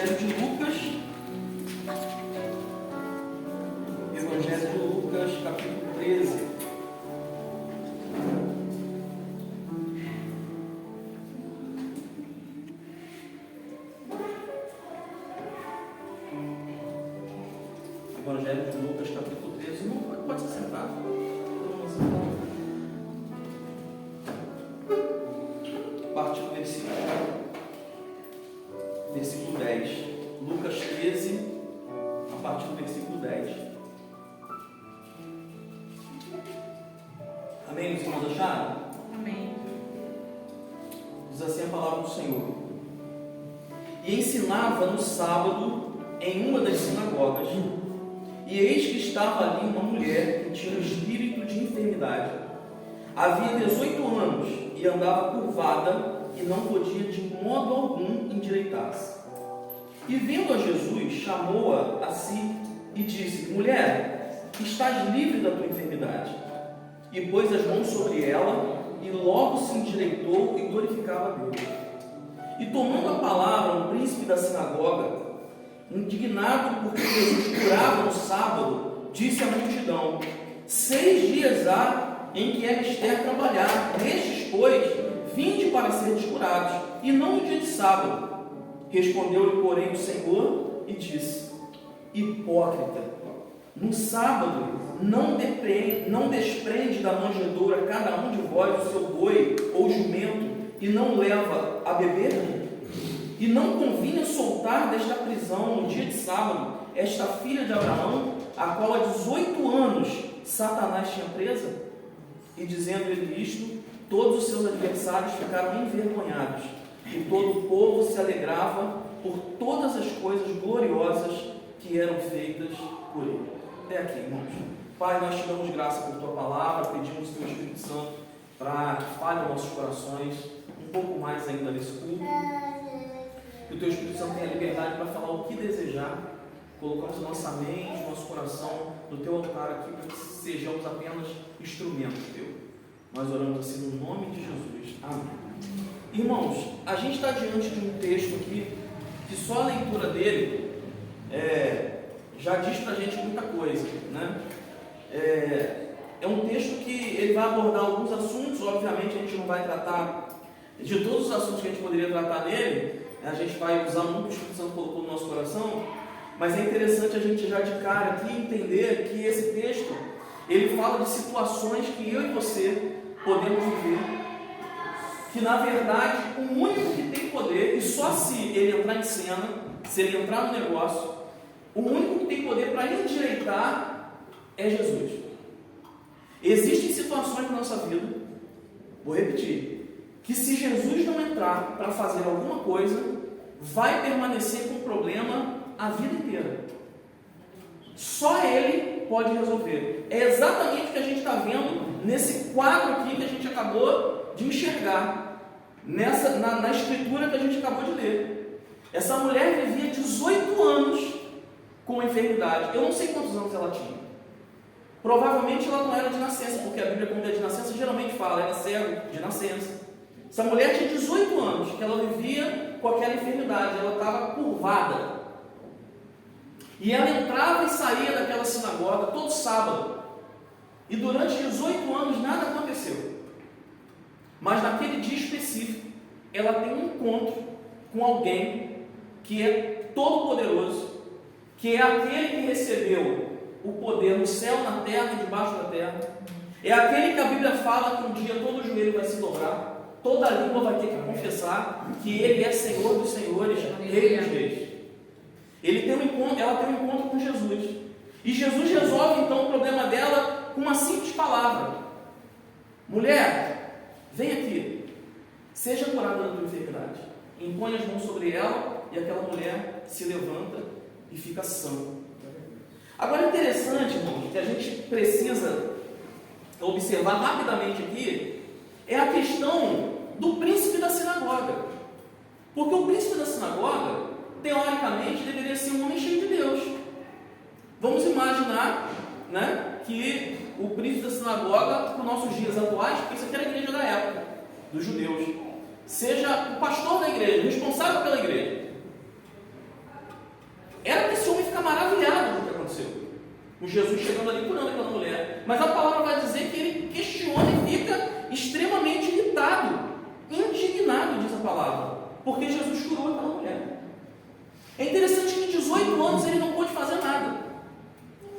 Evangelho de Lucas. Evangelho de Lucas, capítulo 13. Evangelho de Lucas, capítulo 13. Não pode se sentar. A partir do versículo 10. Lucas 13, a partir do versículo 10. Amém? Os irmãos acharam? Amém. Diz assim a palavra do Senhor. E ensinava no sábado em uma das sinagogas. E eis que estava ali uma mulher que tinha um espírito de enfermidade. Havia 18 anos e andava curvada e não podia de modo algum endireitar-se. E vendo a Jesus, chamou-a a si e disse: Mulher, estás livre da tua enfermidade. E pôs as mãos sobre ela e logo se endireitou e glorificava a Deus. E tomando a palavra o príncipe da sinagoga, indignado porque Jesus curava no sábado, disse à multidão: 6 dias há em que é mister trabalhar, nestes, pois, vinde para seres curados, e não no dia de sábado. Respondeu-lhe, porém, o Senhor e disse: Hipócrita, no sábado não desprende da manjedoura cada um de vós o seu boi ou jumento, e não leva a beber? E não convinha soltar desta prisão no dia de sábado esta filha de Abraão, a qual há 18 anos Satanás tinha presa? E dizendo ele isto, todos os seus adversários ficaram envergonhados, e todo o povo se alegrava por todas as coisas gloriosas que eram feitas por ele. Até aqui, irmãos. Pai, nós te damos graça por tua palavra, pedimos teu Espírito Santo para que fale aos nossos corações um pouco mais ainda nesse culto. Que o teu Espírito Santo tenha liberdade para falar o que desejar. Colocamos a nossa mente, o nosso coração no teu altar aqui, para que sejamos apenas instrumentos teu. Nós oramos assim no nome de Jesus. Amém. Irmãos, a gente está diante de um texto aqui que só a leitura dele já diz para a gente muita coisa, né? É um texto que ele vai abordar alguns assuntos. Obviamente a gente não vai tratar de todos os assuntos que a gente poderia tratar nele. A gente vai usar muito o que o Espírito Santo colocou no nosso coração, mas é interessante a gente já de cara aqui entender que esse texto, ele fala de situações que eu e você podemos viver, que na verdade o único que tem poder, e só se ele entrar em cena, se ele entrar no negócio, o único que tem poder para endireitar é Jesus. Existem situações na nossa vida, vou repetir, que se Jesus não entrar para fazer alguma coisa, vai permanecer com o problema a vida inteira. Só Ele pode resolver. É exatamente o que a gente está vendo nesse quadro aqui que a gente acabou de enxergar, na escritura que a gente acabou de ler. Essa mulher vivia 18 anos com enfermidade. Eu não sei quantos anos ela tinha. Provavelmente ela não era de nascença, porque a Bíblia, quando é de nascença, geralmente fala, era cego de nascença. Essa mulher tinha 18 anos, que ela vivia com aquela enfermidade, ela estava curvada. E ela entrava e saía daquela sinagoga todo sábado. E durante 18 anos nada aconteceu. Mas naquele dia específico, ela tem um encontro com alguém que é todo poderoso, que é aquele que recebeu o poder no céu, na terra e debaixo da terra. É aquele que a Bíblia fala que um dia todo joelho vai se dobrar, toda língua vai ter que confessar que Ele é Senhor dos senhores, Rei dos reis. Ela tem um encontro com Jesus. E Jesus resolve então o problema dela com uma simples palavra: mulher, vem aqui, seja curada da tua enfermidade. Impõe as mãos sobre ela e aquela mulher se levanta e fica sã. Agora é interessante, irmãos, que a gente precisa observar rapidamente aqui, é a questão do príncipe da sinagoga. Porque o príncipe da sinagoga, teoricamente, deveria ser um homem cheio de Deus. Vamos imaginar, né, que o príncipe da sinagoga, para os nossos dias atuais, porque isso aqui era a igreja da época, dos judeus, seja o pastor da igreja, responsável pela igreja. com Jesus chegando ali curando aquela mulher. Mas a palavra vai dizer que ele questiona e fica extremamente irritado, indignado, diz a palavra, porque Jesus curou aquela mulher. É interessante que em 18 anos ele não pôde fazer nada.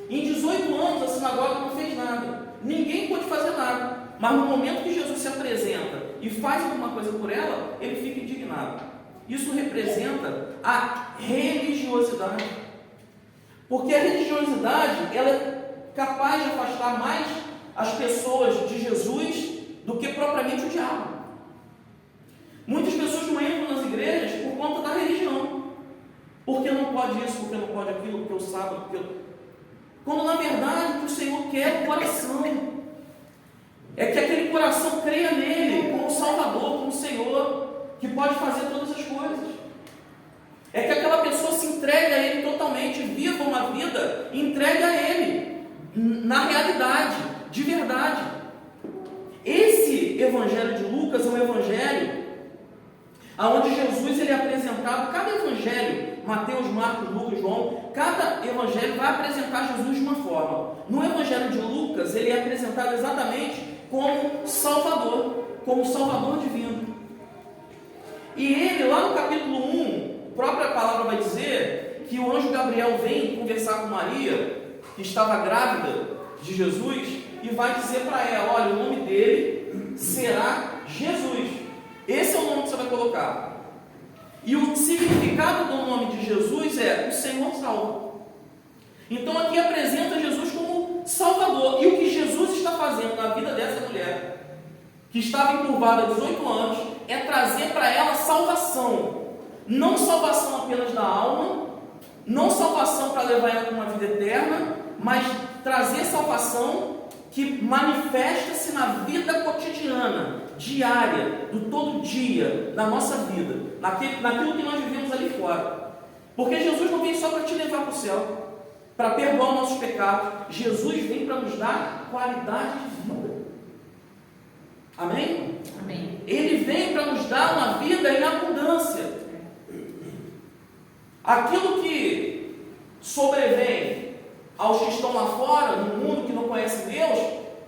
Em 18 anos a sinagoga não fez nada. Ninguém pôde fazer nada. Mas no momento que Jesus se apresenta e faz alguma coisa por ela, ele fica indignado. Isso representa a religiosidade. Porque a religiosidade, ela é capaz de afastar mais as pessoas de Jesus do que propriamente o diabo. Muitas pessoas não entram nas igrejas por conta da religião. Porque não pode isso, porque não pode aquilo, porque o sábado, porque... Quando na verdade o que o Senhor quer é o coração. É que aquele coração creia nele como Salvador, como Senhor, que pode fazer todas as coisas. É que aquela pessoa se entregue a Ele totalmente, viva uma vida entregue a Ele, na realidade, de verdade. Esse Evangelho de Lucas é um Evangelho onde Jesus ele é apresentado, cada Evangelho, Mateus, Marcos, Lucas, João, cada Evangelho vai apresentar Jesus de uma forma. No Evangelho de Lucas, ele é apresentado exatamente como Salvador divino. E ele, lá no capítulo 1, a própria palavra vai dizer que o anjo Gabriel vem conversar com Maria, que estava grávida de Jesus, e vai dizer para ela, olha, o nome dele será Jesus. Esse é o nome que você vai colocar. E o significado do nome de Jesus é o Senhor salva. Então aqui apresenta Jesus como Salvador. E o que Jesus está fazendo na vida dessa mulher, que estava encurvada há 18 anos, é trazer para ela salvação. Não salvação apenas da alma, não salvação para levar ela para uma vida eterna, mas trazer salvação que manifesta-se na vida cotidiana, diária, do todo dia, da nossa vida, naquilo que nós vivemos ali fora. Porque Jesus não vem só para te levar para o céu, para perdoar os nossos pecados. Jesus vem para nos dar qualidade de vida. Amém? Amém. Ele vem para nos dar uma vida em abundância. Aquilo que sobrevém aos que estão lá fora, no mundo que não conhece Deus,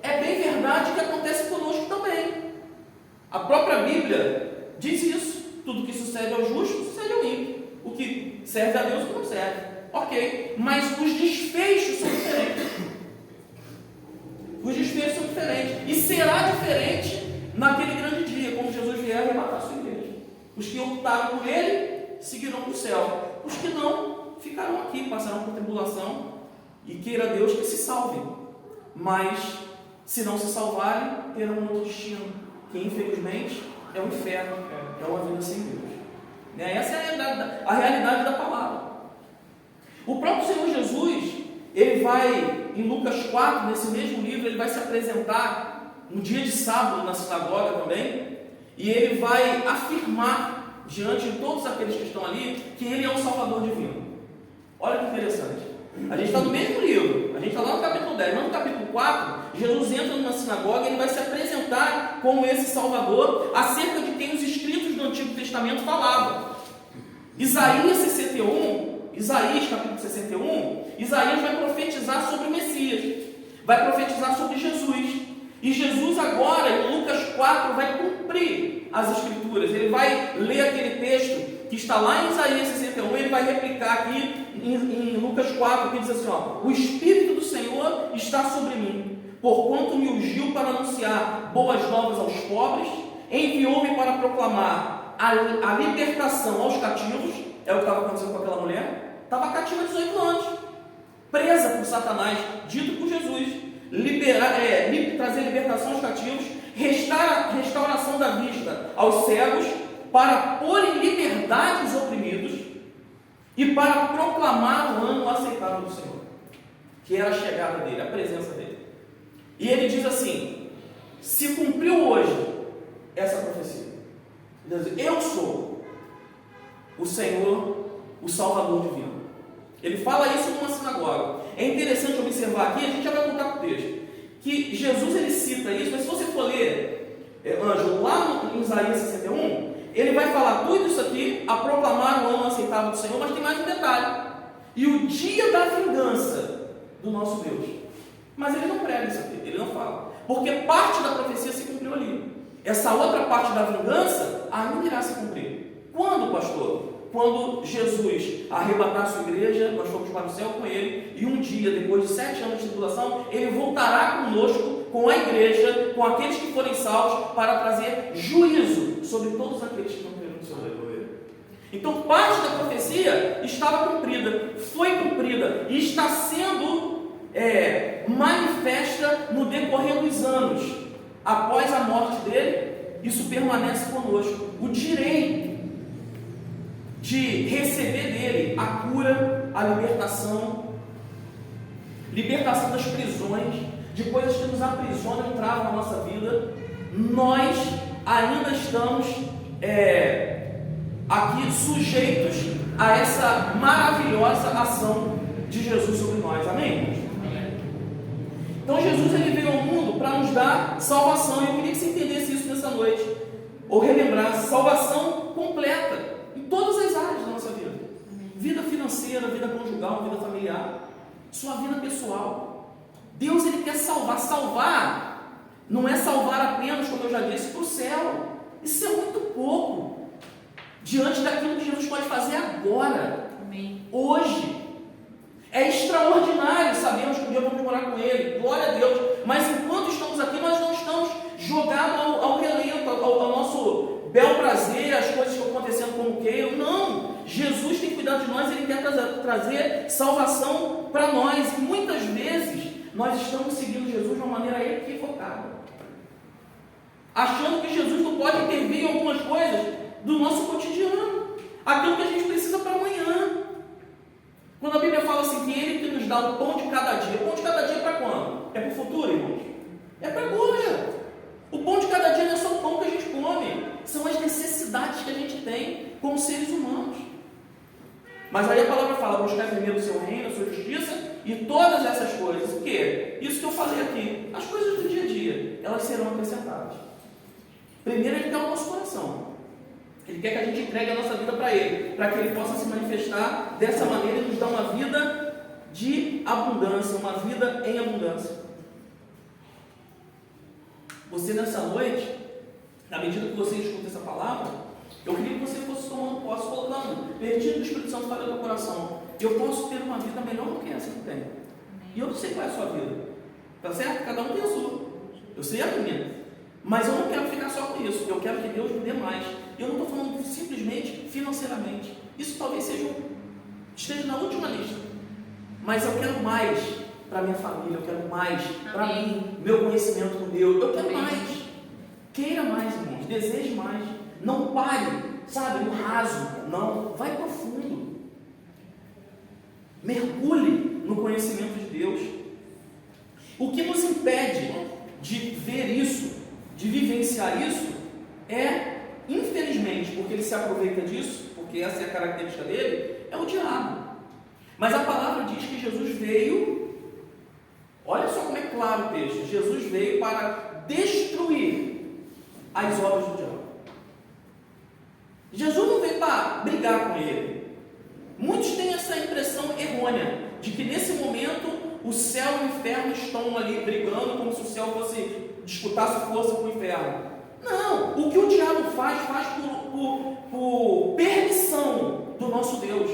é bem verdade que acontece conosco também. A própria Bíblia diz isso. Tudo que sucede ao justo, sucede ao ímpio. O que serve a Deus, o que não serve. Ok, mas os desfechos são diferentes. Os desfechos são diferentes. E será diferente naquele grande dia, quando Jesus vier arrebatar a sua igreja. Os que optaram por ele, seguirão para o céu. Os que não, ficarão aqui, passarão por tribulação. E queira Deus que se salvem. Mas, se não se salvarem, terão um outro destino, que infelizmente é o inferno, é uma vida sem Deus. Essa é a realidade da palavra. O próprio Senhor Jesus, ele vai, em Lucas 4, nesse mesmo livro, ele vai se apresentar no dia de sábado na sinagoga também, e ele vai afirmar diante de todos aqueles que estão ali, que ele é o Salvador divino. Olha que interessante. A gente está no mesmo livro, a gente está lá no capítulo 10, mas no capítulo 4, Jesus entra numa sinagoga e ele vai se apresentar como esse Salvador, acerca de quem os escritos do Antigo Testamento falavam. Isaías capítulo 61, Isaías vai profetizar sobre o Messias, vai profetizar sobre Jesus. E Jesus agora, em Lucas 4, vai cumprir as Escrituras. Ele vai ler aquele texto que está lá em Isaías 61, ele vai replicar aqui em Lucas 4, que diz assim, ó, o Espírito do Senhor está sobre mim, porquanto me ungiu para anunciar boas novas aos pobres, enviou-me para proclamar a libertação aos cativos. É o que estava acontecendo com aquela mulher. Estava cativa há 18 anos, presa por Satanás, dito por Jesus. Trazer libertação aos cativos, restauração da vista aos cegos, para pôr em liberdade os oprimidos e para proclamar o ano aceitável do Senhor, que era a chegada dele, a presença dele. E ele diz assim: se cumpriu hoje essa profecia, ele diz, eu sou o Senhor, o Salvador divino. Ele fala isso numa sinagoga. É interessante observar aqui, a gente já vai voltar para o texto, que Jesus ele cita isso, mas se você for ler, Ângelo, lá em Isaías 61, ele vai falar tudo isso aqui, a proclamar o ano aceitável do Senhor, mas tem mais um detalhe. E o dia da vingança do nosso Deus. Mas ele não prega isso aqui, ele não fala. Porque parte da profecia se cumpriu ali. Essa outra parte da vingança ainda irá se cumprir. Quando, pastor? Quando Jesus arrebatar a sua igreja, nós fomos para o céu com ele, e um dia, depois de 7 anos de tribulação, ele voltará conosco, com a igreja, com aqueles que forem salvos, para trazer juízo sobre todos aqueles que não creram no Senhor. Então, parte da profecia estava cumprida, foi cumprida, e está sendo manifesta no decorrer dos anos. Após a morte dele, isso permanece conosco. O direito de receber dele a cura, a libertação das prisões, de coisas que nos aprisionam e travam na nossa vida, nós ainda estamos aqui sujeitos a essa maravilhosa ação de Jesus sobre nós. Amém? Então Jesus ele veio ao mundo para nos dar salvação, e eu queria que você entendesse isso nessa noite, ou relembrasse: salvação completa em todas as áreas da nossa vida. Vida financeira, vida conjugal, vida familiar, sua vida pessoal. Deus ele quer salvar. Salvar não é salvar apenas, como eu já disse, para o céu. Isso é muito pouco diante daquilo que Jesus pode fazer agora. Amém. Hoje. É extraordinário, sabemos que um dia vamos morar com Ele, glória a Deus, mas enquanto estamos aqui, nós não estamos jogados ao relento, ao nosso bel prazer, as coisas que estão acontecendo como queiram. Não, Jesus tem cuidado de nós, Ele quer trazer salvação para nós, e muitas vezes nós estamos seguindo Jesus de uma maneira equivocada, achando que Jesus não pode intervir em algumas coisas do nosso cotidiano, aquilo que a gente precisa para amanhã. Quando a Bíblia fala assim, que Ele que nos dá o pão de cada dia. O pão de cada dia é para quando? É para o futuro, irmãos? É para agora. O pão de cada dia não é só o pão que a gente come, são as necessidades que a gente tem como seres humanos. Mas aí a palavra fala: buscar primeiro o seu reino, a sua justiça, e todas essas coisas. O quê? Isso que eu falei aqui, as coisas do dia a dia, elas serão acrescentadas. Primeiro Ele quer o nosso coração. Ele quer que a gente entregue a nossa vida para Ele, para que Ele possa se manifestar dessa maneira e nos dar uma vida de abundância, uma vida em abundância. Você nessa noite, na medida que você escuta essa palavra, eu queria que você fosse tomando posse, colocando, permitindo que o Espírito Santo fale no teu coração: eu posso ter uma vida melhor do que essa que eu tenho. E eu não sei qual é a sua vida, tá certo? Cada um tem a sua, eu sei a minha. Mas eu não quero ficar só com isso, eu quero que Deus me dê mais. Eu não estou falando simplesmente financeiramente, isso talvez esteja na última lista, mas eu quero mais para minha família, eu quero mais para mim, meu conhecimento com Deus, eu quero mais. Queira mais, irmãos, deseje mais, não pare, sabe, no raso, não, vai profundo, mergulhe no conhecimento de Deus. O que nos impede de ver isso, de vivenciar isso, infelizmente, porque ele se aproveita disso, porque essa é a característica dele, é o diabo. Mas a palavra diz que Jesus veio, olha só como é claro o texto: Jesus veio para destruir as obras do diabo. Jesus não veio para brigar com ele. Muitos têm essa impressão errônea de que nesse momento o céu e o inferno estão ali brigando, como se o céu disputasse força com o inferno. Não, o que o diabo faz por permissão do nosso Deus.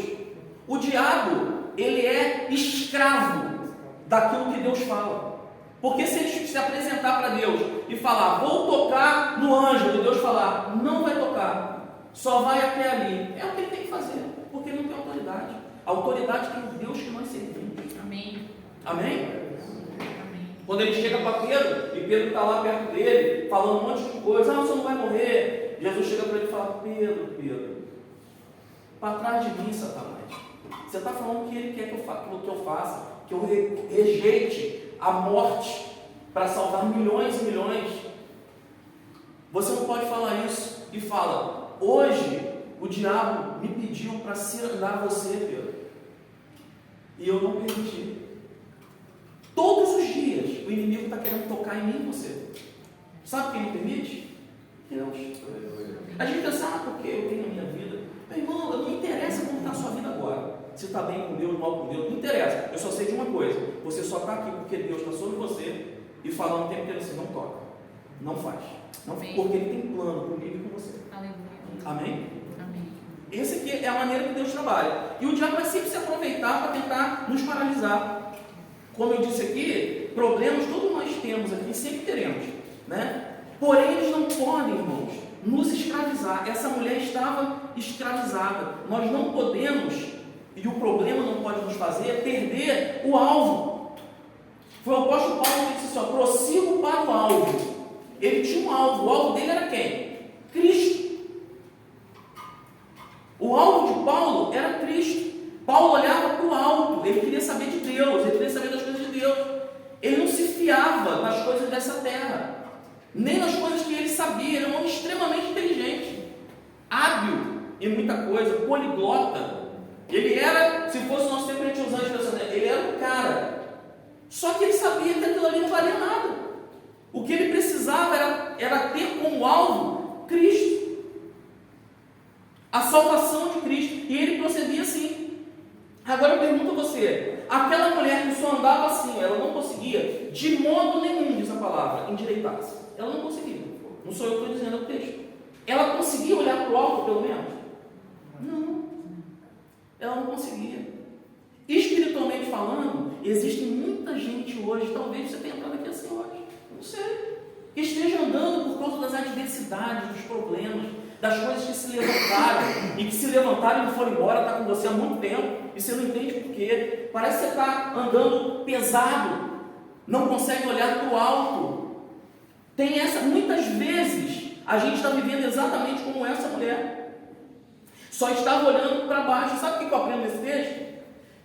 O diabo, ele é escravo daquilo que Deus fala. Porque se ele se apresentar para Deus e falar: vou tocar no anjo, e Deus falar: não vai tocar, só vai até ali, é o que ele tem que fazer, porque ele não tem autoridade. A autoridade tem o Deus que nós servimos. Amém. Amém? Quando ele chega para Pedro, e Pedro está lá perto dele, falando um monte de coisa: você não vai morrer. Jesus chega para ele e fala: Pedro, para trás de mim, Satanás. Você está falando que ele quer que eu faça, que eu rejeite a morte para salvar milhões e milhões. Você não pode falar isso. E fala: hoje o diabo me pediu para cilanar você, Pedro, e eu não permiti. Todos os dias o inimigo está querendo tocar em mim e você. Sabe quem me permite? Deus. A gente pensa: porque eu tenho a minha vida. Meu irmão, não interessa como está a sua vida agora. se está bem com Deus, mal com Deus, não interessa. Eu só sei de uma coisa: você só está aqui porque Deus está sobre você e falando o tempo inteiro assim: não toca, não faz, não, porque Ele tem plano comigo e com você. Amém? Essa aqui é a maneira que Deus trabalha. E o diabo vai sempre se aproveitar para tentar nos paralisar. Como eu disse aqui, problemas todos nós temos aqui, sempre teremos, né? Porém, eles não podem, irmãos, nos escravizar. Essa mulher estava escravizada. Nós não podemos, e o problema não pode nos fazer perder o alvo. Foi o apóstolo Paulo que disse assim: prossigo para o alvo. Ele tinha um alvo. O alvo dele era quem? Cristo. O alvo de Paulo era Cristo. Paulo olhava para o alto, ele queria saber de Deus, ele queria saber das coisas de Deus. Ele não se fiava nas coisas dessa terra, nem nas coisas que ele sabia. Ele era um homem extremamente inteligente, hábil em muita coisa, poliglota. Ele era, se fosse o nosso tempo, a gente usando a expressão, ele era um cara. Só que ele sabia que aquilo ali não valia nada. O que ele precisava era ter como alvo Cristo, a salvação de Cristo, e ele procedia assim. Agora eu pergunto a você: aquela mulher que só andava assim, ela não conseguia, de modo nenhum, diz a palavra, endireitar-se. Ela não conseguia. Não sou eu que estou dizendo, é o texto. Ela conseguia olhar para o alto, pelo menos? Não. Ela não conseguia. Espiritualmente falando, existe muita gente hoje, talvez você tenha entrado aqui assim hoje, não sei, que esteja andando por causa das adversidades, dos problemas, das coisas que se levantaram, e que se levantaram e não foram embora, está com você há muito tempo, e você não entende por quê. Parece que você está andando pesado, não consegue olhar para o alto. Tem essa, muitas vezes, a gente está vivendo exatamente como essa mulher, só estava olhando para baixo. Sabe o que eu aprendo nesse texto?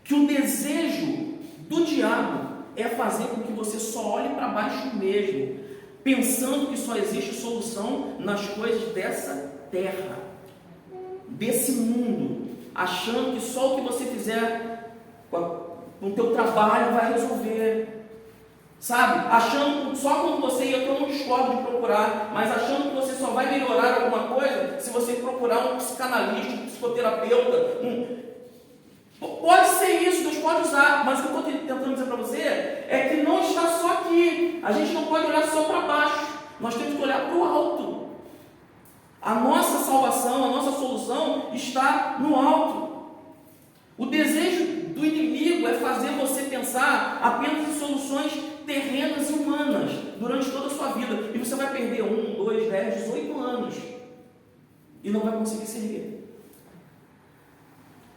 Que o desejo do diabo é fazer com que você só olhe para baixo mesmo, pensando que só existe solução nas coisas dessa terra, desse mundo, achando que só o que você fizer com o teu trabalho vai resolver, sabe? Achando só quando você, e eu não discordo de procurar, mas achando que você só vai melhorar alguma coisa se você procurar um psicanalista, um psicoterapeuta, pode ser isso, Deus pode usar, mas o que eu estou tentando dizer para você é que não está só aqui. A gente não pode olhar só para baixo, nós temos que olhar para o alto. A nossa salvação, a nossa solução está no alto. O desejo do inimigo é fazer você pensar apenas em soluções terrenas e humanas durante toda a sua vida, e você vai perder 1, 2, 10, 18 anos e não vai conseguir se erguer.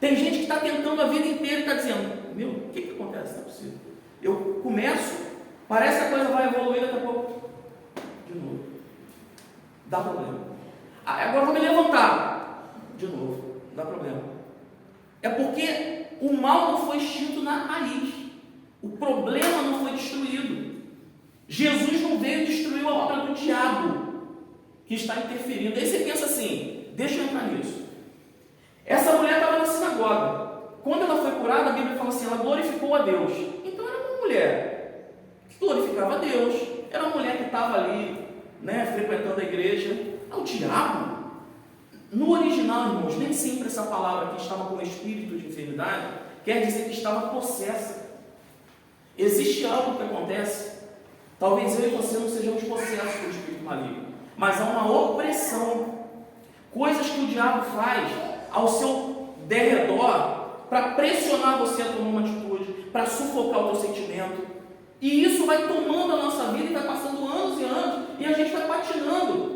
Tem gente que está tentando a vida inteira e está dizendo: meu, o que acontece? Não é possível. Eu começo, parece que a coisa vai evoluir, daqui a pouco, de novo, dá problema. Agora vou me levantar, de novo, dá problema. É porque o mal não foi extinto na raiz, o problema não foi destruído. Jesus não veio destruir a obra do diabo que está interferindo. Aí você pensa assim: deixa eu entrar nisso. Essa mulher estava na sinagoga. Quando ela foi curada, a Bíblia fala assim: ela glorificou a Deus. Então era uma mulher que glorificava a Deus. Era uma mulher que estava ali, né, frequentando a igreja. O diabo, no original, irmãos, nem sempre essa palavra que estava com espírito de enfermidade quer dizer que estava possessa. Existe algo que acontece, talvez eu e você não sejamos possessos pelo espírito maligno, mas há uma opressão, coisas que o diabo faz ao seu derredor para pressionar você a tomar uma atitude, para sufocar o teu sentimento, e isso vai tomando a nossa vida e vai passando anos e anos, e a gente vai patinando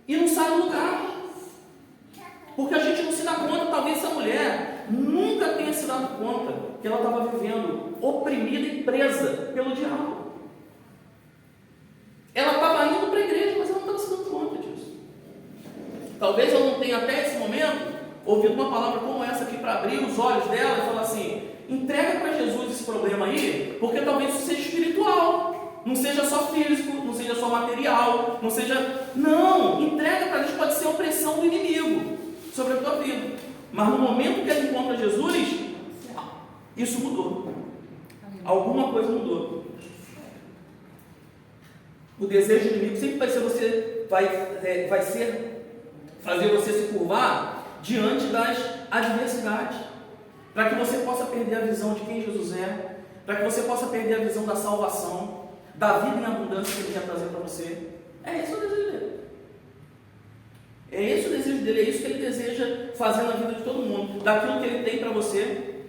e não sai do lugar, porque a gente não se dá conta. Talvez essa mulher nunca tenha se dado conta que ela estava vivendo oprimida e presa pelo diabo. Ela estava indo para a igreja, mas ela não estava se dando conta disso. Talvez ela não tenha até esse momento ouvido uma palavra como essa aqui para abrir os olhos dela e falar assim: entrega para Jesus esse problema aí, porque talvez isso seja espiritual, não seja só físico, não seja só material, não seja... Não, entrega para Deus. Pode ser a opressão do inimigo sobre a tua vida, mas no momento que ela encontra Jesus, isso mudou. Alguma coisa mudou. O desejo do inimigo sempre vai ser fazer você se curvar diante das adversidades, para que você possa perder a visão de quem Jesus é, para que você possa perder a visão da salvação, da vida em abundância que Ele quer trazer para você. É esse o desejo dele. É esse o desejo dele, é isso que Ele deseja fazer na vida de todo mundo, daquilo que Ele tem para você.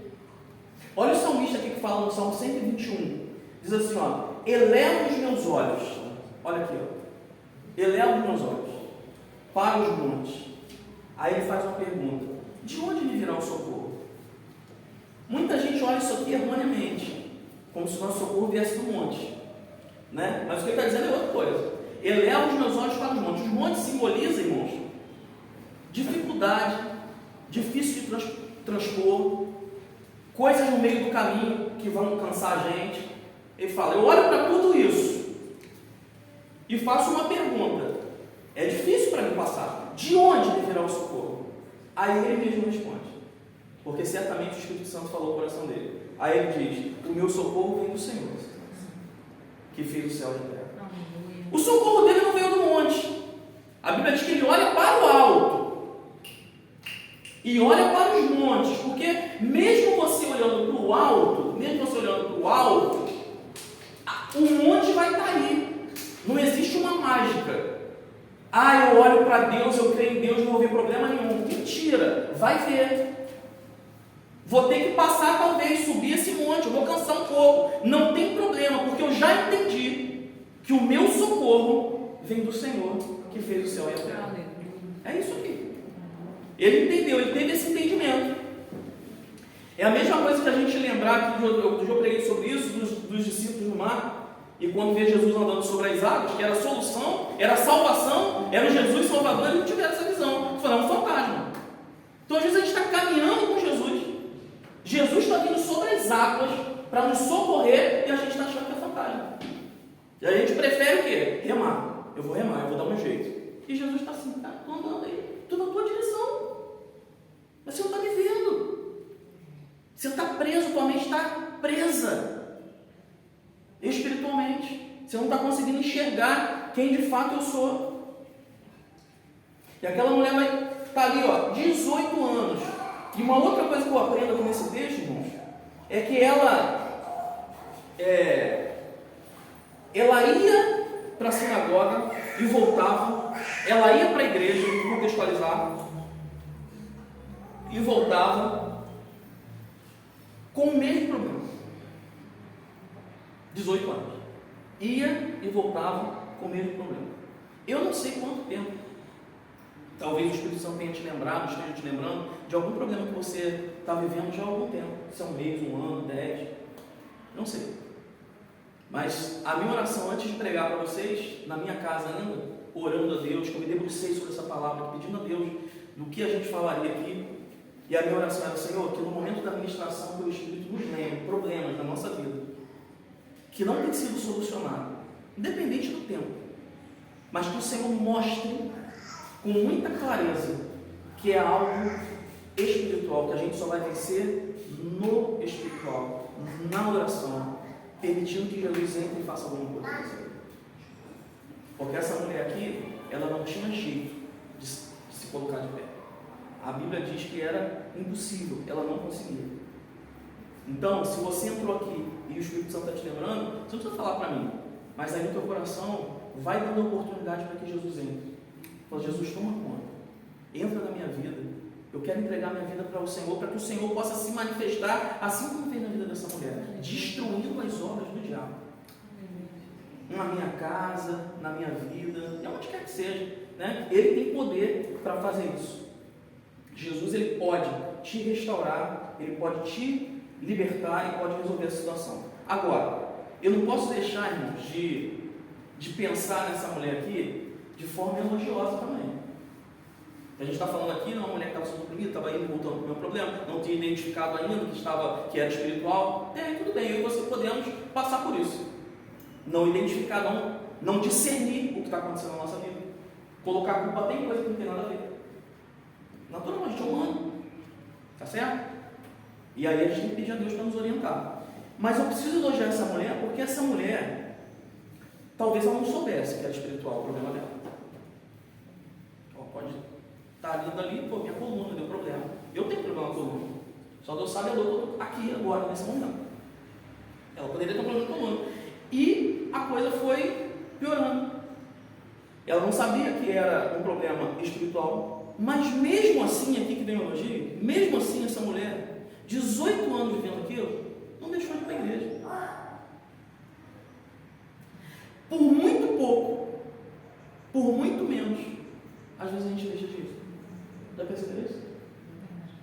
Olha o salmista aqui que fala no Salmo 121, diz assim, ó: eleva os meus olhos, olha aqui, ó, eleva os meus olhos para os montes. Aí ele faz uma pergunta: de onde me virá o socorro? Muita gente olha isso aqui erroneamente, como se o nosso socorro viesse do monte, né? Mas o que ele está dizendo é outra coisa. Eleva os meus olhos para os montes. Os montes simbolizam, irmãos, dificuldade, difícil de transpor, coisas no meio do caminho que vão cansar a gente. Ele fala: eu olho para tudo isso e faço uma pergunta: é difícil para mim passar, de onde me virá o socorro? Aí ele mesmo responde, porque certamente o Espírito Santo falou no coração dele. Aí ele diz: o meu socorro vem do Senhor, que fez o céu e a terra. O socorro dele não veio do monte. A Bíblia diz que ele olha para o alto e olha para os montes, porque mesmo você olhando para o alto, o monte vai estar aí. Não existe uma mágica. Ah, eu olho para Deus, eu creio em Deus, não vou ver problema nenhum. Mentira, vai ver. Vou ter que passar, talvez, subir esse monte, eu vou cansar um pouco. Não tem problema, porque eu já entendi que o meu socorro vem do Senhor, que fez o céu e a terra. É isso aqui. Ele entendeu, ele teve esse entendimento. É a mesma coisa que a gente lembrar, que eu já preguei sobre isso, dos discípulos no mar, e quando vê Jesus andando sobre as águas, que era a solução, era a salvação, era o Jesus Salvador, eles não tiveram essa visão. Foi um fantasma. Então às vezes a gente está caminhando com Jesus, Jesus está vindo sobre as águas para nos socorrer, e a gente está achando que é fantasma. E a gente prefere o quê? Remar. Eu vou remar, eu vou dar um jeito. E Jesus está assim: tá, estou andando aí, estou na tua direção, mas você não está me vendo. Você está preso, tua mente está presa espiritualmente. Você não está conseguindo enxergar quem de fato eu sou. E aquela mulher vai estar ali, ó, 18 anos. E uma outra coisa que eu aprendo aqui nesse texto, irmãos, é que ela ia para a sinagoga e voltava, ela ia para a igreja, vou contextualizar, e voltava com o mesmo problema. 18 anos. Ia e voltava com o mesmo problema. Eu não sei quanto tempo. Talvez o Espírito Santo tenha te lembrado, esteja te lembrando de algum problema que você está vivendo já há algum tempo. Se é um mês, um ano, 10, não sei. Mas a minha oração antes de pregar para vocês, na minha casa ainda, orando a Deus, que eu me debrucei sobre essa palavra, pedindo a Deus do que a gente falaria aqui. E a minha oração era: Senhor, que no momento da ministração, que o Espírito nos lembre problemas da nossa vida, que não tem sido solucionado, independente do tempo, mas que o Senhor mostre com muita clareza que é algo espiritual, que a gente só vai vencer no espiritual, na oração, permitindo que Jesus entre e faça alguma coisa. Porque essa mulher aqui, ela não tinha jeito de se colocar de pé. A Bíblia diz que era impossível, ela não conseguia. Então, se você entrou aqui e o Espírito Santo está te lembrando, você não precisa falar para mim, mas aí no teu coração vai dando oportunidade para que Jesus entre. Fala: Jesus, toma conta, entra na minha vida, eu quero entregar minha vida para o Senhor, para que o Senhor possa se manifestar, assim como fez na vida dessa mulher, destruindo as obras do diabo, na minha casa, na minha vida, onde quer que seja, né? Ele tem poder para fazer isso. Jesus, ele pode te restaurar, ele pode te libertar e pode resolver a situação. Agora, eu não posso deixar, irmãos, de pensar nessa mulher aqui de forma elogiosa também. A gente está falando aqui de uma mulher que estava sendo oprimida, estava indo voltando para o meu problema, não tinha identificado ainda que era espiritual. Tudo bem, eu e você podemos passar por isso. Não identificar, não discernir o que está acontecendo na nossa vida. Colocar a culpa tem coisa que não tem nada a ver. Naturalmente, a gente é humano. Tá certo? E aí a gente tem que pedir a Deus para nos orientar. Mas eu preciso elogiar essa mulher, porque essa mulher, talvez ela não soubesse que era espiritual o problema dela. Pode estar ali, minha coluna deu problema. Eu tenho problema na coluna. Só Deus sabe a dor aqui, agora, nesse momento. Ela poderia ter um problema com o outro. E a coisa foi piorando. Ela não sabia que era um problema espiritual, mas mesmo assim, aqui que vem o elogio, mesmo assim essa mulher, 18 anos vivendo aquilo, não deixou de ir para a igreja. Por muito pouco, por muito menos, às vezes a gente deixa de ir. Já percebeu isso?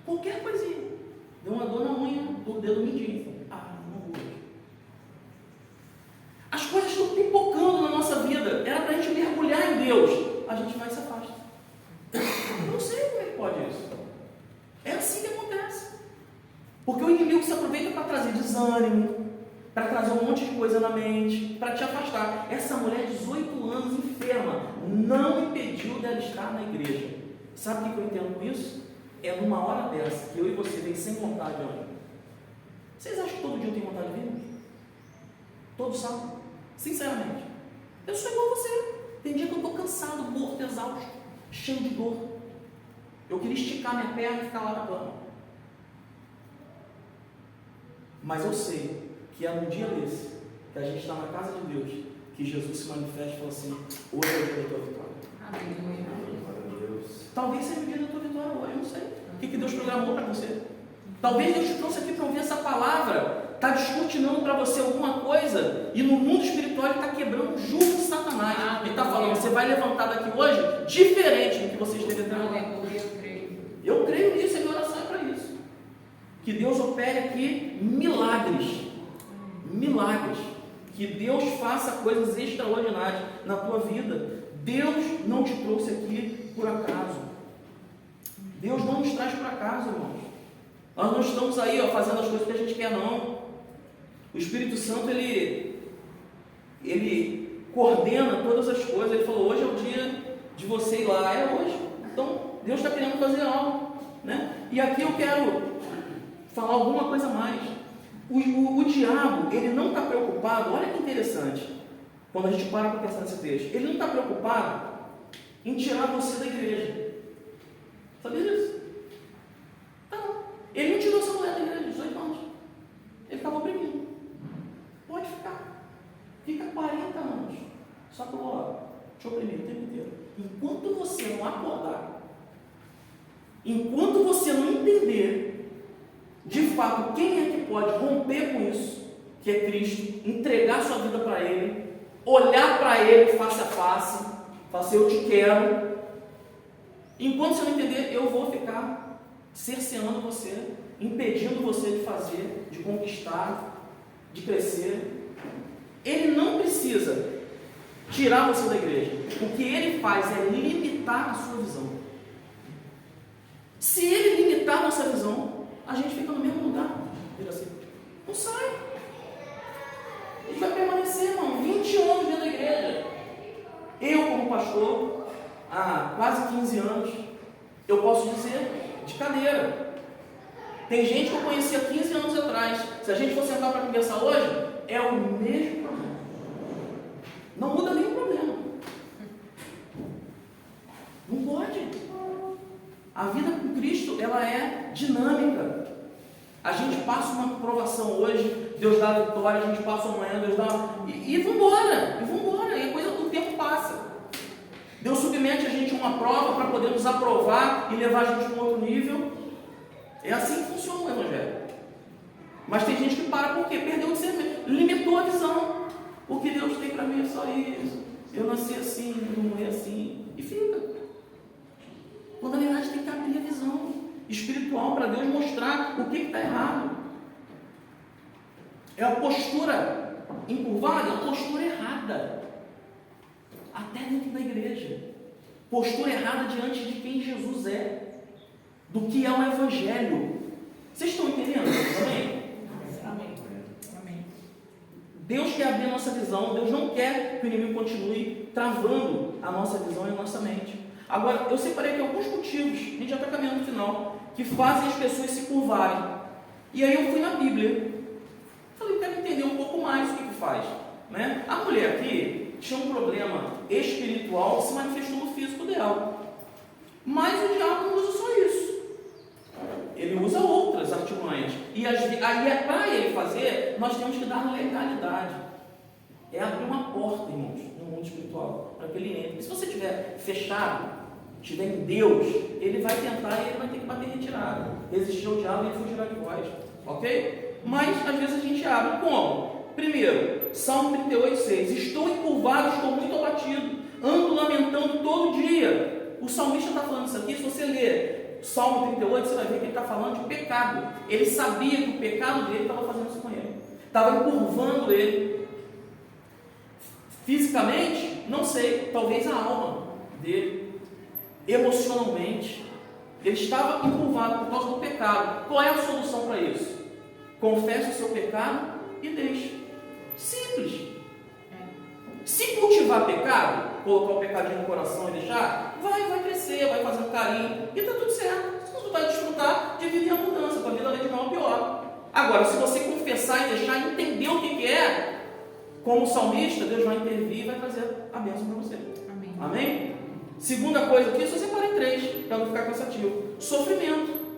Qualquer coisinha. Deu uma dor na unha do dedo mindinho. Não vou. As coisas estão pipocando na nossa vida. Era para a gente mergulhar em Deus. A gente vai e se afasta. Eu não sei como é que pode isso. É assim que acontece. Porque o inimigo se aproveita para trazer desânimo, para trazer um monte de coisa na mente, para te afastar. Essa mulher, 18 anos, enferma, não impediu dela estar na igreja. Sabe o que eu entendo com isso? É numa hora dessa que eu e você vem sem vontade de ir. Vocês acham que todo dia eu tenho vontade de vir? Todos sabem? Sinceramente. Eu sou igual a você. Tem dia que eu estou cansado, morto, exausto, cheio de dor. Eu queria esticar minha perna e ficar lá na cama. Mas eu sei que é num dia desse, que a gente está na casa de Deus, que Jesus se manifesta e fala assim: hoje é o dia da tua vitória. Amém. Talvez seja o dia da tua vitória hoje, eu não sei. O que Deus programou para você? Talvez Deus te trouxe aqui para ouvir essa palavra, está descortinando para você alguma coisa, e no mundo espiritual ele está quebrando o jugo de Satanás. Ele está falando: você vai levantar daqui hoje diferente do que você esteve até agora. Eu creio nisso, a minha oração é para isso. Que Deus opere aqui milagres. Milagres. Que Deus faça coisas extraordinárias na tua vida. Deus não te trouxe aqui por acaso. Deus não nos traz por acaso, irmãos. Nós não estamos aí fazendo as coisas que a gente quer, não. O Espírito Santo, ele coordena todas as coisas. Ele falou: hoje é o dia de você ir lá. É hoje. Então, Deus está querendo fazer algo, né? E aqui eu quero falar alguma coisa mais. O diabo, ele não está preocupado. Olha que interessante, quando a gente para pensar nesse texto. Ele não está preocupado em tirar você da igreja. Sabia disso? Não. Ele não tirou essa mulher da igreja de 18 anos. Ele estava oprimindo. Pode ficar. Fica 40 anos. Só que eu vou te oprimir o tempo inteiro. Enquanto você não acordar, enquanto você não entender de fato quem é que pode romper com isso, que é Cristo, entregar sua vida para Ele, olhar para Ele face a face, falar assim: eu te quero. Enquanto você não entender, eu vou ficar cerceando você, impedindo você de fazer, de conquistar, de crescer. Ele não precisa tirar você da igreja. O que ele faz é limitar a sua visão. Se ele limitar a nossa visão, a gente fica no mesmo lugar. Assim, não sai. Ele vai permanecer, irmão, 20 anos dentro da igreja. Eu, como pastor, há quase 15 anos, eu posso dizer, de cadeira. Tem gente que eu conhecia 15 anos atrás. Se a gente for sentar para conversar hoje, é o mesmo problema. Não muda nenhum problema. Não pode. A vida com Cristo, ela é dinâmica. A gente passa uma provação hoje, Deus dá a vitória, a gente passa amanhã, Deus dá... E vambora, e a coisa do tempo passa. Deus submete a gente a uma prova para poder nos aprovar e levar a gente para um outro nível. É assim que funciona o Evangelho. Mas tem gente que para porque perdeu o discernimento, limitou a visão. O que Deus tem para mim é só isso. Eu nasci assim, eu morri assim. E fica. Quando na verdade tem que abrir a visão espiritual para Deus mostrar o que está errado. É a postura encurvada, é a postura errada. Até dentro da igreja. Postura errada diante de quem Jesus é. Do que é o Evangelho. Vocês estão entendendo? Amém? Amém. Deus quer abrir a nossa visão. Deus não quer que o inimigo continue travando a nossa visão e a nossa mente. Agora, eu separei aqui alguns motivos, a gente já está caminhando no final, que fazem as pessoas se curvarem. E aí eu fui na Bíblia. Falei, quero entender um pouco mais o que faz. Né? A mulher aqui tinha um problema espiritual que se manifestou no físico dela. Mas o diabo não usa só isso. Ele usa outras artimanhas. E aí, para ele fazer, nós temos que dar legalidade. É abrir uma porta, irmãos, no mundo espiritual, para que ele entre. Porque se você estiver fechado, estiver em Deus, ele vai tentar e ele vai ter que bater retirada. Resistir ao diabo e ele fugirá de vós. Ok? Mas, às vezes, a gente abre como? Primeiro, Salmo 38:6. Estou encurvado, estou muito abatido, ando lamentando todo dia. O salmista está falando isso aqui. Se você ler Salmo 38, você vai ver que ele está falando de pecado. Ele sabia que o pecado dele estava fazendo isso com ele, estava encurvando ele. Fisicamente, não sei, talvez a alma dele, emocionalmente, ele estava encurvado por causa do pecado. Qual é a solução para isso? Confesse o seu pecado e deixe. Simples. Se cultivar pecado, colocar o pecadinho no coração e deixar, vai crescer, vai fazer um carinho e está tudo certo. Você vai desfrutar de vida em abundância, a vida vai de mal a pior. Agora, se você confessar e deixar, entender o que é, como salmista, Deus vai intervir e vai trazer a bênção para você. Amém? Amém? Segunda coisa aqui, só separa em 3, para não ficar cansativo. Sofrimento.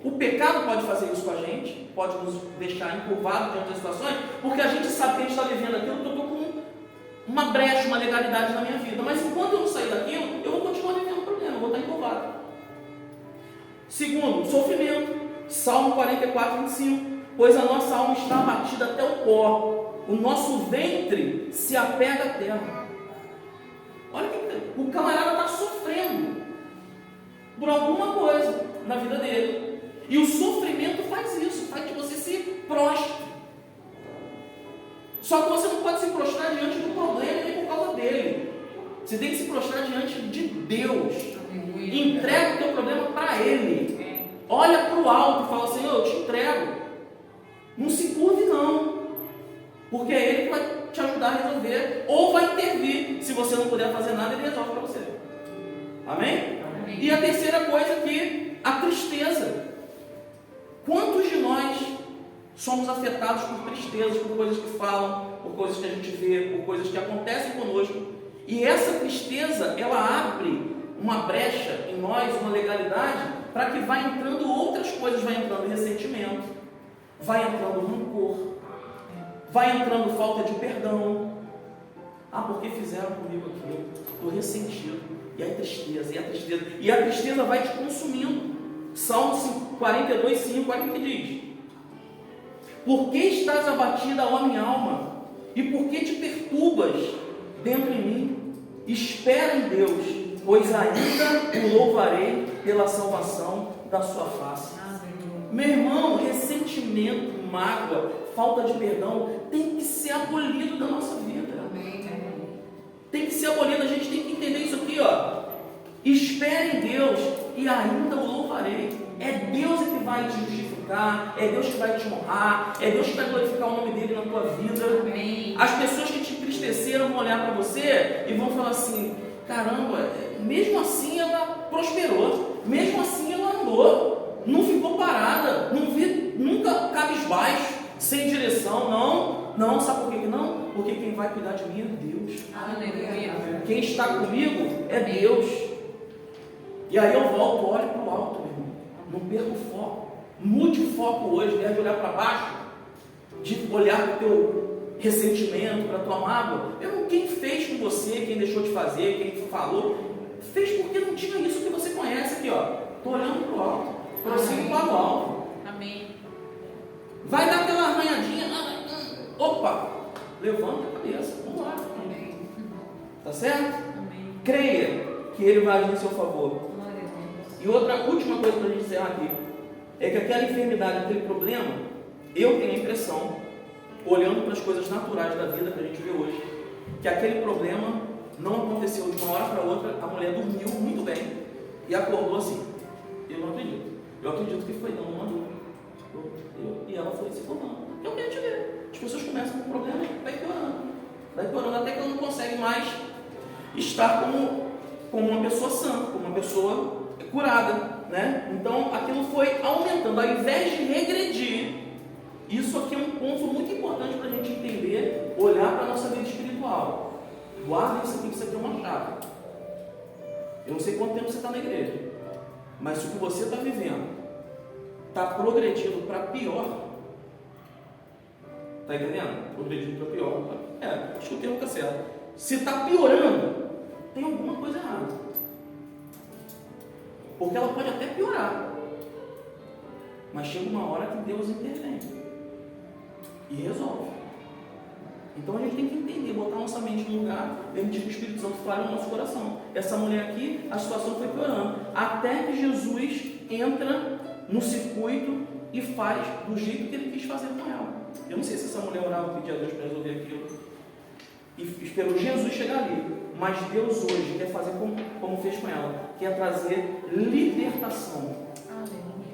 O pecado pode fazer isso com a gente, pode nos deixar encurvados diante das situações, porque a gente sabe que a gente está vivendo aquilo, que eu estou com uma brecha, uma legalidade na minha vida. Mas enquanto eu não sair daquilo, eu vou continuar vivendo o problema, eu vou estar encurvado. Segundo, sofrimento. Salmo 44:25. Pois a nossa alma está abatida até o pó, o nosso ventre se apega à terra. Olha que o camarada está sofrendo por alguma coisa na vida dele. E o sofrimento faz isso, faz que você se prostre. Só que você não pode se prostrar diante do problema nem por causa dele. Você tem que se prostrar diante de Deus. Entrega o teu problema para Ele. Olha para o alto e fala: Senhor, eu te entrego. Não se curve não, porque é Ele que vai te ajudar a resolver, ou vai intervir. Se você não puder fazer nada, Ele resolve para você. Amém? Amém? E a terceira coisa aqui, a tristeza. Quantos de nós somos afetados por tristezas, por coisas que falam, por coisas que a gente vê, por coisas que acontecem conosco? E essa tristeza, ela abre uma brecha em nós, uma legalidade, para que vá entrando outras coisas, vai entrando ressentimento, vai entrando rancor, vai entrando falta de perdão. Ah, porque fizeram comigo aquilo? Estou ressentido. E a tristeza, e a tristeza vai te consumindo. Salmo 42:5, olha o que diz: por que estás abatida, ó minha alma? E por que te perturbas dentro em mim? Espera em Deus, pois ainda o louvarei pela salvação da sua face. Meu irmão, ressentimento, mágoa, falta de perdão tem que ser abolido da nossa vida. Tem que ser abolido. A gente tem que entender isso aqui, ó. Espere em Deus e ainda o louvarei. É Deus que vai te justificar, é Deus que vai te honrar, é Deus que vai glorificar o nome dele na tua vida. Amém. As pessoas que te entristeceram vão olhar para você e vão falar assim: caramba, mesmo assim ela prosperou, mesmo assim ela andou, não ficou parada, não vi nunca cabisbaixo, sem direção. Não, sabe por que não? Porque quem vai cuidar de mim é Deus. Aleluia. Quem está comigo é Deus. E aí eu volto, olho para o alto, meu irmão. Não perca o foco. Mude o foco hoje, né? De olhar para baixo, de olhar para o teu ressentimento, para a tua mágoa. Quem fez com você, quem deixou de fazer, quem falou, fez porque não tinha isso que você conhece aqui, ó. Estou olhando para o alto, prossigo para o alto. Amém. Vai dar aquela arranhadinha, opa, levanta a cabeça, vamos lá. Amém. Tá certo? Amém. Creia que Ele vai agir em seu favor. E outra última coisa para a gente encerrar aqui, é que aquela enfermidade, aquele problema, eu tenho a impressão, olhando para as coisas naturais da vida que a gente vê hoje, que aquele problema não aconteceu de uma hora para outra. A mulher dormiu muito bem e acordou assim: eu não acredito, eu acredito que foi não mandou. E ela foi se formando. Eu quero te ver. As pessoas começam com um problema, vai piorando até que ela não consegue mais estar como uma pessoa sã, como uma pessoa curada, né? Então aquilo foi aumentando, ao invés de regredir. Isso aqui é um ponto muito importante para a gente entender, olhar para a nossa vida espiritual. Guarda isso aqui, que isso aqui é uma chave. Eu não sei quanto tempo você está na igreja, mas se o que você está vivendo está progredindo para pior, está entendendo? Progredindo para pior. Acho que o termo está certo. Se está piorando, tem alguma coisa errada. Porque ela pode até piorar. Mas chega uma hora que Deus intervém e resolve. Então a gente tem que entender, botar nossa mente no lugar, permitir que o Espírito Santo fale no nosso coração. Essa mulher aqui, a situação foi piorando, até que Jesus entra no circuito e faz do jeito que ele quis fazer com ela. Eu não sei se essa mulher orava, pedia a Deus para resolver aquilo e esperou Jesus chegar ali, mas Deus hoje quer fazer como fez com ela, quer trazer libertação.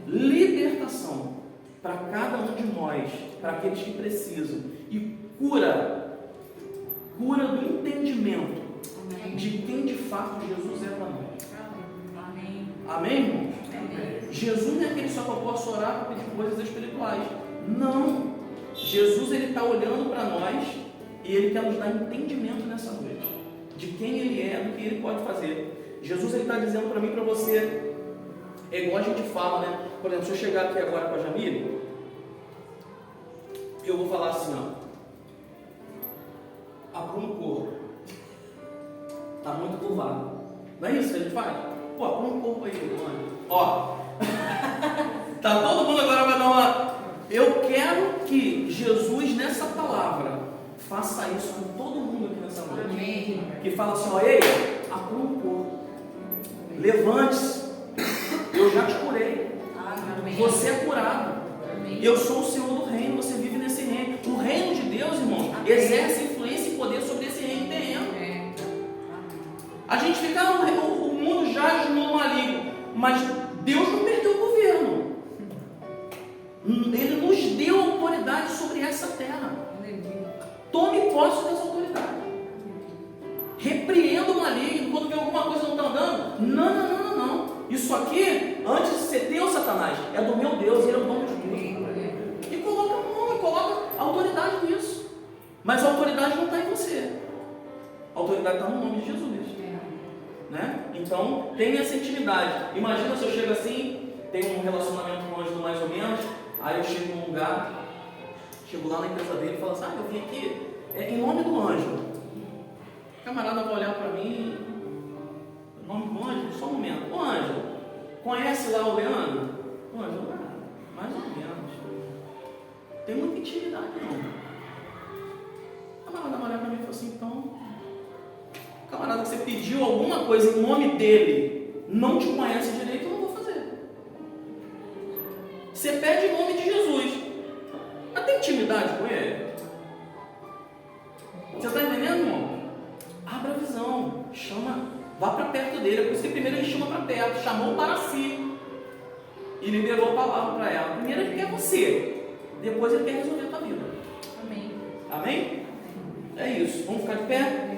Libertação para cada um de nós, para aqueles que precisam, e cura do entendimento de quem de fato Jesus é para nós. Amém, irmãos? Jesus não é aquele só que eu posso orar para pedir coisas espirituais. Não. Jesus, ele está olhando para nós e ele quer nos dar entendimento nessa noite de quem ele é, do que ele pode fazer. Jesus, ele está dizendo para mim e para você, é igual a gente fala, né? Por exemplo, se eu chegar aqui agora com a Jamile, eu vou falar assim, apruma o corpo. Está muito curvado. Não é isso que a gente faz? Pô, apruma o corpo aí, mano. Ó, tá todo mundo agora vai dar uma... Eu quero que Jesus, nessa palavra, faça isso com todo mundo aqui nessa noite. Amém. Que fala assim, ei, apruma o corpo. Levante-se. Eu já te curei. Amém. Você é curado. Amém. Eu sou o Senhor do reino, você vive nesse reino. O reino de Deus, irmãos, Amém. exerce influência e poder sobre esse reino terreno. A gente fica, o mundo jaz no maligno, mas Deus não perdeu o governo. Ele nos deu autoridade sobre essa terra. Tome posse dessa autoridade. Repreenda o maligno quando vê alguma coisa não está andando. Não. Isso aqui, antes de ser teu, Satanás, é do meu Deus, ele é o dono de tudo. E coloca a mão, coloca a autoridade nisso. Mas a autoridade não está em você. A autoridade está no nome de Jesus. Né? Então, tenha essa intimidade. Imagina se eu chego assim, tenho um relacionamento com o anjo mais ou menos, aí eu chego num lugar, chego lá na empresa dele e falo assim, eu vim aqui em nome do anjo. O camarada vai olhar para mim, em nome do anjo, só um momento. O anjo, conhece lá o Leandro? O anjo, mais ou menos. Tem muita intimidade não. O camarada vai olhar para mim e fala assim, então... Camarada, que você pediu alguma coisa em nome dele, não te conhece direito, eu não vou fazer. Você pede em nome de Jesus, mas tem intimidade com ele? Você está entendendo, irmão? Abra a visão, chama, vá para perto dele. É por isso que primeiro ele chama para perto, chamou para si e liberou a palavra para ela. Primeiro ele quer você, depois ele quer resolver a tua vida. Amém. Amém? É isso. Vamos ficar de pé?